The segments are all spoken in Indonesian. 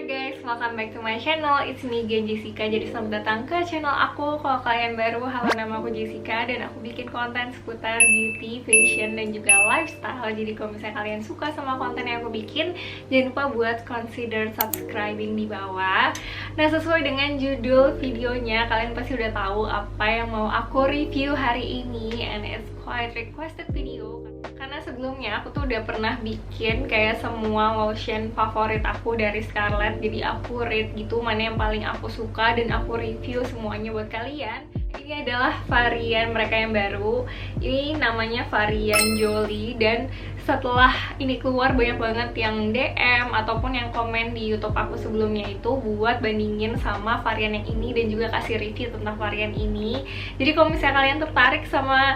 Hai guys, welcome back to my channel. It's me again, Jessica. Jadi selamat datang ke channel aku. Kalau kalian baru, halo, nama aku Jessica dan aku bikin konten seputar beauty, fashion, dan juga lifestyle. Jadi kalau misalnya kalian suka sama konten yang aku bikin, jangan lupa buat consider subscribing di bawah. Nah, sesuai dengan judul videonya, kalian pasti udah tahu apa yang mau aku review hari ini, and it's quite requested video. Karena sebelumnya aku tuh udah pernah bikin kayak semua lotion favorit aku dari Scarlett. Jadi aku rate gitu mana yang paling aku suka dan aku review semuanya buat kalian. Ini adalah varian mereka yang baru. Ini namanya varian Jolie. Dan setelah ini keluar, banyak banget yang DM ataupun yang komen di YouTube aku sebelumnya itu buat bandingin sama varian yang ini dan juga kasih review tentang varian ini. Jadi kalau misalnya kalian tertarik sama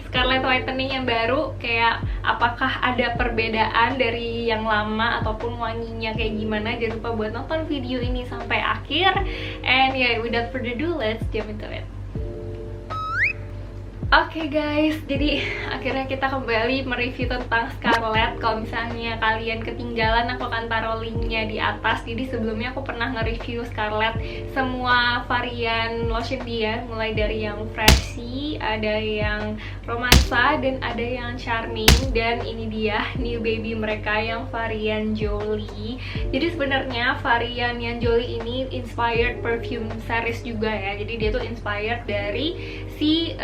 Scarlett Whitening yang baru, kayak apakah ada perbedaan dari yang lama ataupun wanginya kayak gimana, jangan lupa buat nonton video ini sampai akhir. And yeah, without further ado, let's jump into it. Oke guys, jadi akhirnya kita kembali mereview tentang Scarlett. Kalau misalnya kalian ketinggalan, aku akan taruh linknya di atas. Jadi sebelumnya aku pernah nge-review Scarlett semua varian lotion dia, mulai dari yang Freshy, ada yang Romansa, dan ada yang Charming. Dan ini dia new baby mereka yang varian Jolie. Jadi sebenarnya varian yang Jolie ini inspired perfume series juga ya. Jadi dia tuh inspired dari si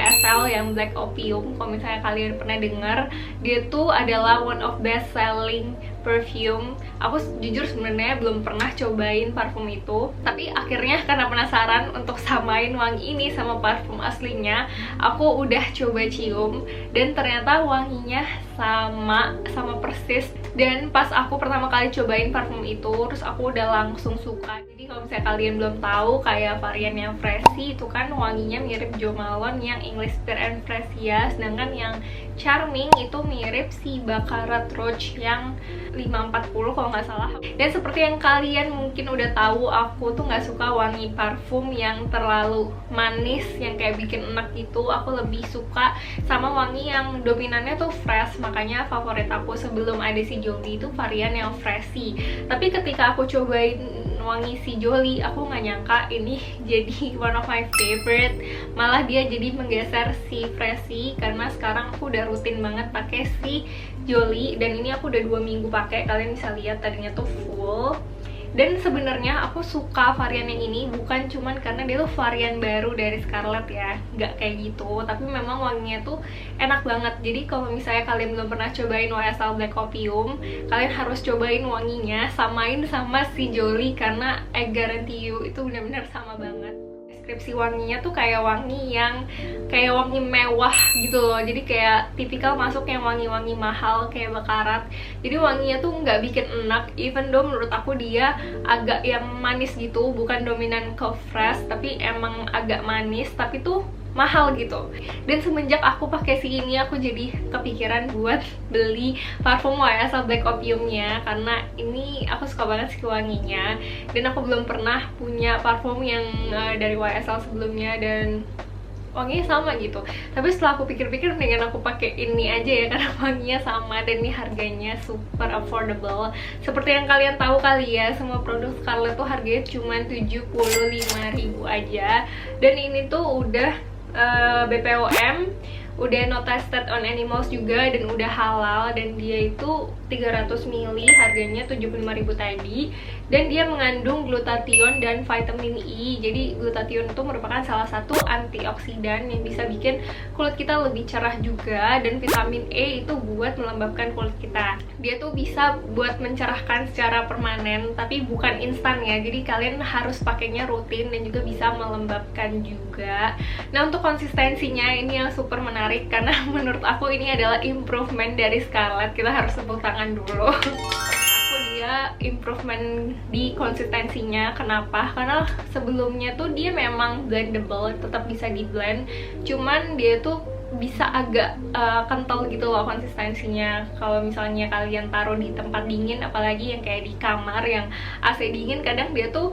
YSL yang Black Opium. Kalau misalnya kalian pernah dengar, dia tuh adalah one of best selling perfume. Aku jujur sebenarnya belum pernah cobain parfum itu, tapi akhirnya karena penasaran untuk samain wangi ini sama parfum aslinya, aku udah coba cium dan ternyata wanginya sama persis. Dan pas aku pertama kali cobain parfum itu, terus aku udah langsung suka. Jadi kalau misalnya kalian belum tahu, kayak varian yang Freshy itu kan wanginya mirip Jo Malone yang English Pear and Fresia, sedangkan yang Charming itu mirip si Baccarat Rouge yang 540 kalau nggak salah. Dan seperti yang kalian mungkin udah tahu, aku tuh nggak suka wangi parfum yang terlalu manis, yang kayak bikin enak gitu. Aku lebih suka sama wangi yang dominannya tuh fresh. Makanya favorit aku sebelum ada si Jolie itu varian yang Freshy. Tapi ketika aku cobain wangi si Jolie, aku nggak nyangka ini jadi one of my favorite. Malah dia jadi menggeser si Freshy, karena sekarang aku udah rutin banget pakai si Jolie. Dan ini aku udah 2 minggu pakai, kalian bisa lihat tadinya tuh full. Dan sebenarnya aku suka varian yang ini bukan cuman karena dia tuh varian baru dari Scarlett ya, nggak kayak gitu, tapi memang wanginya tuh enak banget. Jadi kalau misalnya kalian belum pernah cobain YSL Black Opium, kalian harus cobain wanginya, samain sama si Jolie, karena I guarantee you itu benar-benar sama banget. Deskripsi wanginya tuh kayak wangi yang kayak wangi mewah gitu loh. Jadi kayak tipikal masuk yang wangi-wangi mahal kayak Baccarat. Jadi wanginya tuh nggak bikin enak, even though menurut aku dia agak yang manis gitu, bukan dominan ke fresh, tapi emang agak manis, tapi tuh mahal gitu. Dan semenjak aku pakai si ini, aku jadi kepikiran buat beli parfum YSL Black Opiumnya, karena ini aku suka banget sih wanginya. Dan aku belum pernah punya parfum yang dari YSL sebelumnya dan wanginya sama gitu. Tapi setelah aku pikir-pikir, mendingan aku pakai ini aja ya, karena wanginya sama dan ini harganya super affordable. Seperti yang kalian tahu kali ya, semua produk Scarlett tuh harganya cuma 75.000 aja. Dan ini tuh udah BPOM, udah not tested on animals juga, dan udah halal. Dan dia itu 300 ml, harganya 75.000 tadi. Dan dia mengandung glutathione dan vitamin E. Jadi glutathione itu merupakan salah satu antioksidan yang bisa bikin kulit kita lebih cerah juga. Dan vitamin E itu buat melembabkan kulit kita. Dia tuh bisa buat mencerahkan secara permanen, tapi bukan instan ya. Jadi kalian harus pakainya rutin dan juga bisa melembabkan juga. Nah, untuk konsistensinya ini yang super menarik, karena menurut aku ini adalah improvement dari Scarlett. Kita harus tepuk tangan dulu. Dia improvement di konsistensinya. Kenapa? Karena sebelumnya tuh dia memang blendable, tetap bisa di blend, cuman dia tuh bisa agak kental gitu loh konsistensinya. Kalau misalnya kalian taruh di tempat dingin, apalagi yang kayak di kamar yang AC dingin, kadang dia tuh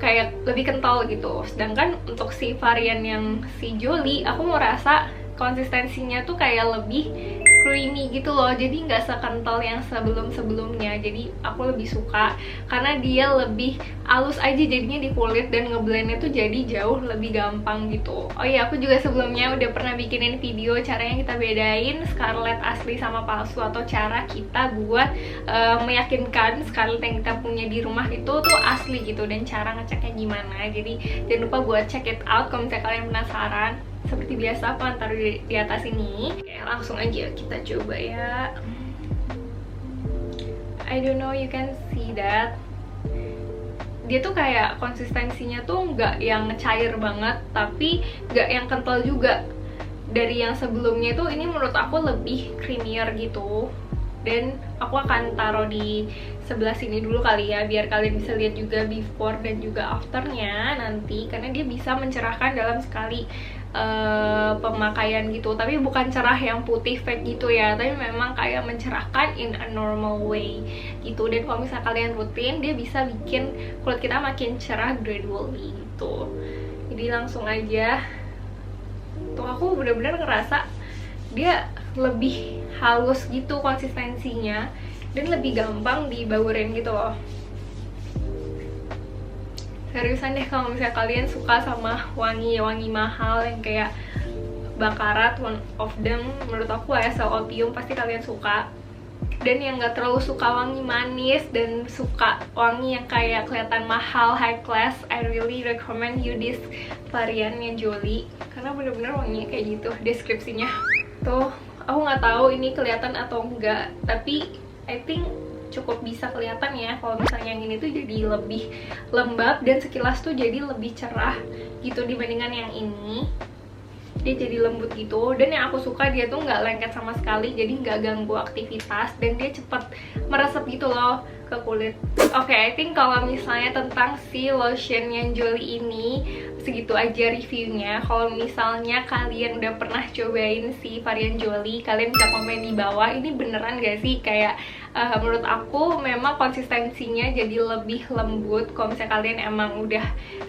kayak lebih kental gitu. Sedangkan untuk si varian yang si Jolie, aku merasa konsistensinya tuh kayak lebih creamy gitu loh, jadi nggak sekental yang sebelum-sebelumnya. Jadi aku lebih suka karena dia lebih halus aja jadinya di kulit, dan ngeblendnya tuh jadi jauh lebih gampang gitu. Oh iya, aku juga sebelumnya udah pernah bikinin video caranya kita bedain Scarlett asli sama palsu, atau cara kita buat meyakinkan Scarlett yang kita punya di rumah itu tuh asli gitu, dan cara ngeceknya gimana. Jadi jangan lupa buat check it out kalau misalnya kalian penasaran. Seperti biasa aku taruh di atas ini. Oke, langsung aja kita coba ya. I don't know, you can see that dia tuh kayak konsistensinya tuh nggak yang cair banget, tapi nggak yang kental juga. Dari yang sebelumnya tuh ini menurut aku lebih creamier gitu. Dan aku akan taruh di sebelah sini dulu kali ya, biar kalian bisa lihat juga before dan juga afternya nanti, karena dia bisa mencerahkan dalam sekali pemakaian gitu. Tapi bukan cerah yang putih fake gitu ya, tapi memang kayak mencerahkan in a normal way gitu. Dan kalau misalnya kalian rutin, dia bisa bikin kulit kita makin cerah gradually gitu. Jadi langsung aja tuh, aku bener-bener ngerasa dia lebih halus gitu konsistensinya, dan lebih gampang dibaurin gitu loh. Seriusan deh, kalau misalnya kalian suka sama wangi-wangi mahal yang kayak Baccarat, one of them menurut aku YSL Opium, pasti kalian suka. Dan yang gak terlalu suka wangi manis dan suka wangi yang kayak kelihatan mahal, high class, I really recommend you this variannya Jolie, karena bener-bener wanginya kayak gitu deskripsinya. Tuh, aku nggak tahu ini kelihatan atau enggak, tapi I think cukup bisa kelihatan ya kalau misalnya yang ini tuh jadi lebih lembab, dan sekilas tuh jadi lebih cerah gitu dibandingkan yang ini. Dia jadi lembut gitu, dan yang aku suka dia tuh nggak lengket sama sekali, jadi nggak ganggu aktivitas, dan dia cepet meresap gitu loh ke kulit. Oke, I think kalau misalnya tentang si lotion yang Jolie ini segitu aja reviewnya. Kalau misalnya kalian udah pernah cobain si varian Jolie, kalian bisa komen di bawah, ini beneran gak sih kayak menurut aku memang konsistensinya jadi lebih lembut. Kalau misalnya kalian emang udah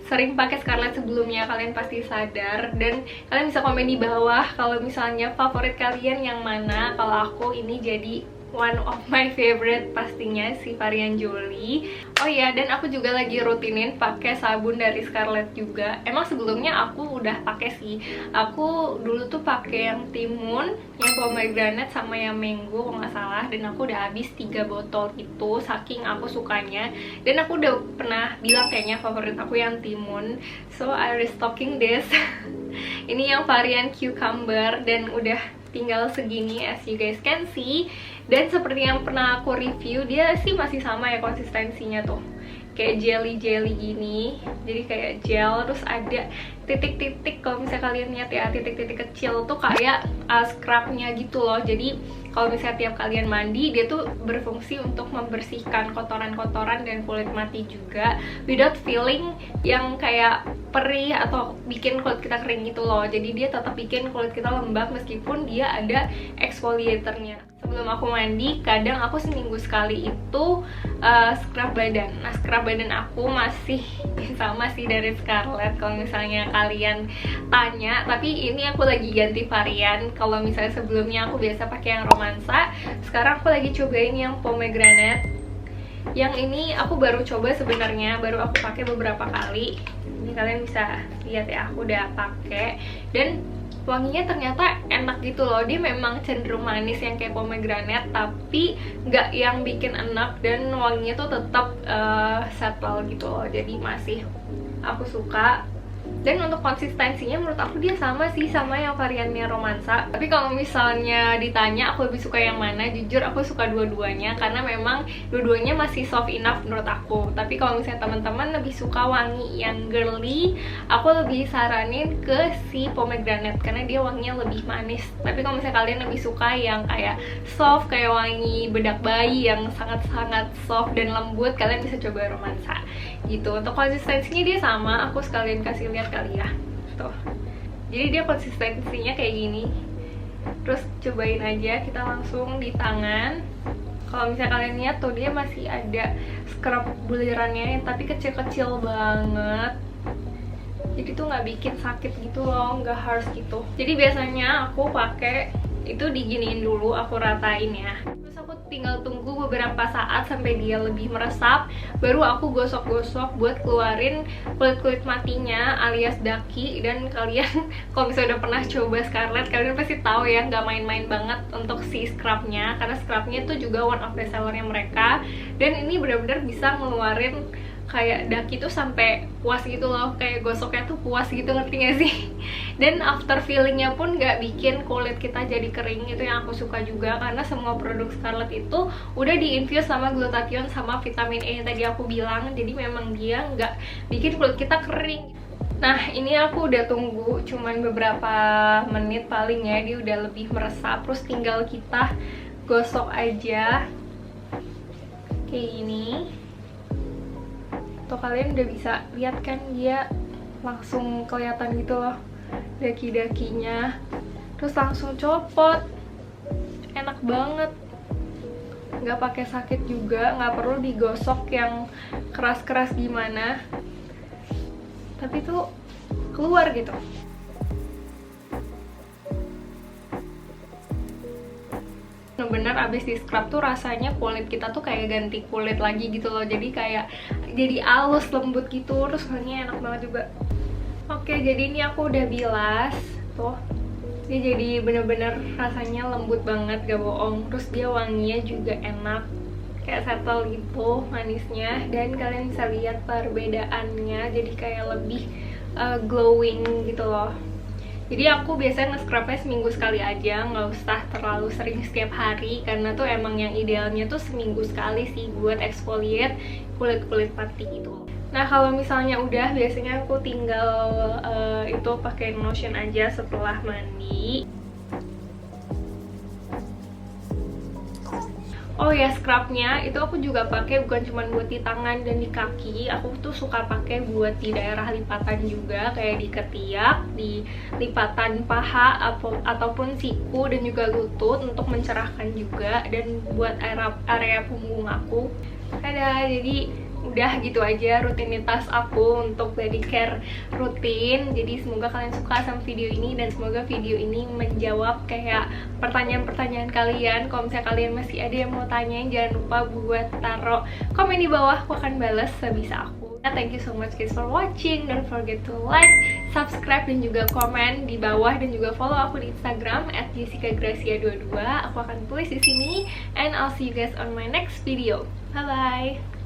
sering pakai Scarlett sebelumnya, kalian pasti sadar. Dan kalian bisa komen di bawah kalau misalnya favorit kalian yang mana. Kalau aku ini jadi one of my favorite pastinya si varian Jolie. Oh iya, dan aku juga lagi rutinin pakai sabun dari Scarlett juga. Emang sebelumnya aku udah pakai sih. Aku dulu tuh pakai yang timun, yang pomegranate sama yang mango kalau nggak salah, dan aku udah habis 3 botol itu saking aku sukanya. Dan aku udah pernah bilang kayaknya favorit aku yang timun. So I restocking this. Ini yang varian cucumber, dan udah tinggal segini as you guys can see. Dan seperti yang pernah aku review, dia sih masih sama ya konsistensinya tuh, kayak jelly-jelly gini. Jadi kayak gel, terus ada titik-titik, kalau misalnya kalian lihat ya, titik-titik kecil tuh kayak scrubnya gitu loh. Jadi kalau misalnya tiap kalian mandi, dia tuh berfungsi untuk membersihkan kotoran-kotoran dan kulit mati juga, without feeling yang kayak perih atau bikin kulit kita kering gitu loh. Jadi dia tetap bikin kulit kita lembab meskipun dia ada exfoliatornya. Sebelum aku mandi, kadang aku seminggu sekali itu scrub badan. Nah, scrub badan aku masih sama sih dari Scarlett kalau misalnya kalian tanya. Tapi ini aku lagi ganti varian. Kalau misalnya sebelumnya aku biasa pakai yang romansa, sekarang aku lagi cobain yang pomegranate. Yang ini aku baru coba sebenarnya, baru aku pakai beberapa kali. Ini kalian bisa lihat ya, aku udah pakai, dan wanginya ternyata enak gitu loh. Dia memang cenderung manis yang kayak pomegranate, tapi nggak yang bikin enak, dan wanginya tuh tetap settle gitu loh. Jadi masih aku suka. Dan untuk konsistensinya menurut aku dia sama sih sama yang variannya romansa. Tapi kalau misalnya ditanya aku lebih suka yang mana, jujur aku suka dua-duanya, karena memang dua-duanya masih soft enough menurut aku. Tapi kalau misalnya teman-teman lebih suka wangi yang girly, aku lebih saranin ke si pomegranate karena dia wanginya lebih manis. Tapi kalau misalnya kalian lebih suka yang kayak soft, kayak wangi bedak bayi yang sangat-sangat soft dan lembut, kalian bisa coba romansa gitu. Untuk konsistensinya dia sama, aku sekalian kasih lihat kali ya tuh. Jadi dia konsistensinya kayak gini. Terus cobain aja, kita langsung di tangan. Kalau misalnya kalian lihat tuh, dia masih ada scrub bulirannya, tapi kecil-kecil banget. Jadi tuh nggak bikin sakit gitu loh, nggak harsh gitu. Jadi biasanya aku pakai itu diginiin dulu, aku ratain ya. Terus aku tinggal tunggu beberapa saat sampai dia lebih meresap, baru aku gosok-gosok buat keluarin kulit-kulit matinya alias daki. Dan kalian kalau misalnya udah pernah coba Scarlett, kalian pasti tahu ya, nggak main-main banget untuk si scrubnya, karena scrubnya itu juga one of the sellernya mereka. Dan ini benar-benar bisa ngeluarin kayak daki tuh sampai puas gitu loh, kayak gosoknya tuh puas gitu, ngerti gak sih? Dan after feelingnya pun gak bikin kulit kita jadi kering, itu yang aku suka juga, karena semua produk Scarlett itu udah diinfuse sama glutathione sama vitamin E yang tadi aku bilang, jadi memang dia nggak bikin kulit kita kering. Nah, ini aku udah tunggu cuman beberapa menit paling ya, dia udah lebih meresap. Terus tinggal kita gosok aja kayak gini. Tuh kalian udah bisa lihat kan, dia langsung kelihatan gitu loh daki-dakinya. Terus langsung copot, enak banget, nggak pakai sakit juga, nggak perlu digosok yang keras-keras gimana, tapi tuh keluar gitu. Bener-bener abis di scrub tuh rasanya kulit kita tuh kayak ganti kulit lagi gitu loh, jadi kayak jadi halus lembut gitu, terus wanginya enak banget juga. Oke, jadi ini aku udah bilas tuh, dia jadi bener-bener rasanya lembut banget, gak bohong. Terus dia wanginya juga enak, kayak settle gitu manisnya, dan kalian bisa lihat perbedaannya, jadi kayak lebih glowing gitu loh. Jadi aku biasanya nge-scrubnya seminggu sekali aja, nggak usah terlalu sering setiap hari, karena tuh emang yang idealnya tuh seminggu sekali sih buat exfoliate kulit-kulit mati gitu. Nah, kalau misalnya udah, biasanya aku tinggal itu pakai lotion aja setelah mandi. Oh ya, scrubnya itu aku juga pakai bukan cuma buat di tangan dan di kaki, aku tuh suka pakai buat di daerah lipatan juga, kayak di ketiak, di lipatan paha ataupun siku, dan juga lutut untuk mencerahkan juga, dan buat area punggung aku. Ada, jadi udah gitu aja rutinitas aku untuk body care rutin. Jadi semoga kalian suka sama video ini, dan semoga video ini menjawab kayak pertanyaan-pertanyaan kalian. Kalau misalnya kalian masih ada yang mau tanyain, jangan lupa buat taruh komen di bawah, aku akan balas sebisa aku. Nah, thank you so much guys for watching. Don't forget to like, subscribe, dan juga komen di bawah, dan juga follow aku di Instagram @jessicagracia22. Aku akan tulis di sini, and I'll see you guys on my next video. Bye bye.